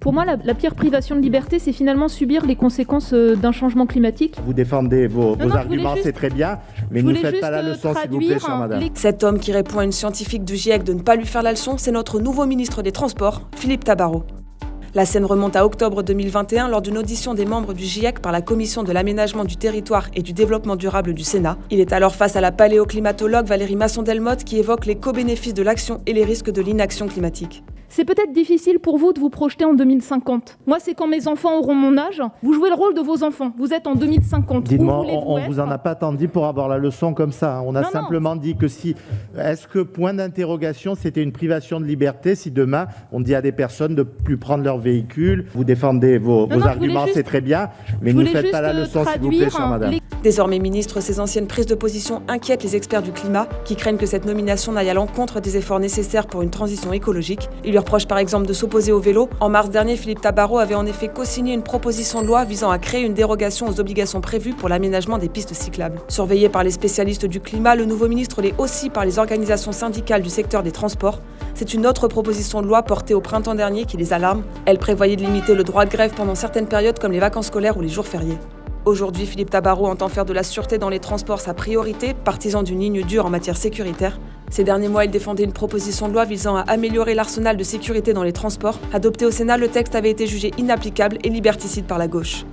Pour moi, la pire privation de liberté, c'est finalement subir les conséquences d'un changement climatique. Vous défendez vos Non, arguments, c'est très bien, mais ne nous faites pas la leçon, s'il vous plaît, chère madame. Cet homme qui répond à une scientifique du GIEC de ne pas lui faire la leçon, c'est notre nouveau ministre des Transports, Philippe Tabarot. La scène remonte à octobre 2021 lors d'une audition des membres du GIEC par la Commission de l'aménagement du territoire et du développement durable du Sénat. Il est alors face à la paléoclimatologue Valérie Masson-Delmotte qui évoque les co-bénéfices de l'action et les risques de l'inaction climatique. C'est peut-être difficile pour vous de vous projeter en 2050. Moi, c'est quand mes enfants auront mon âge. Vous jouez le rôle de vos enfants. Vous êtes en 2050. Dites-moi, on vous en a pas tant dit pour avoir la leçon comme ça. On a simplement dit que si... Est-ce que, point d'interrogation, c'était une privation de liberté si demain, on dit à des personnes de ne plus prendre leur véhicule? Vous défendez vos arguments, c'est très bien, mais ne nous faites pas la leçon, s'il vous plaît, chère madame. Désormais ministre, ces anciennes prises de position inquiètent les experts du climat qui craignent que cette nomination n'aille à l'encontre des efforts nécessaires pour une transition écologique. Il lui reproche par exemple de s'opposer au vélo. En mars dernier, Philippe Tabarot avait en effet co-signé une proposition de loi visant à créer une dérogation aux obligations prévues pour l'aménagement des pistes cyclables. Surveillé par les spécialistes du climat, le nouveau ministre l'est aussi par les organisations syndicales du secteur des transports. C'est une autre proposition de loi portée au printemps dernier qui les alarme. Elle prévoyait de limiter le droit de grève pendant certaines périodes comme les vacances scolaires ou les jours fériés. Aujourd'hui, Philippe Tabarot entend faire de la sûreté dans les transports sa priorité, partisan d'une ligne dure en matière sécuritaire. Ces derniers mois, il défendait une proposition de loi visant à améliorer l'arsenal de sécurité dans les transports. Adopté au Sénat, le texte avait été jugé inapplicable et liberticide par la gauche.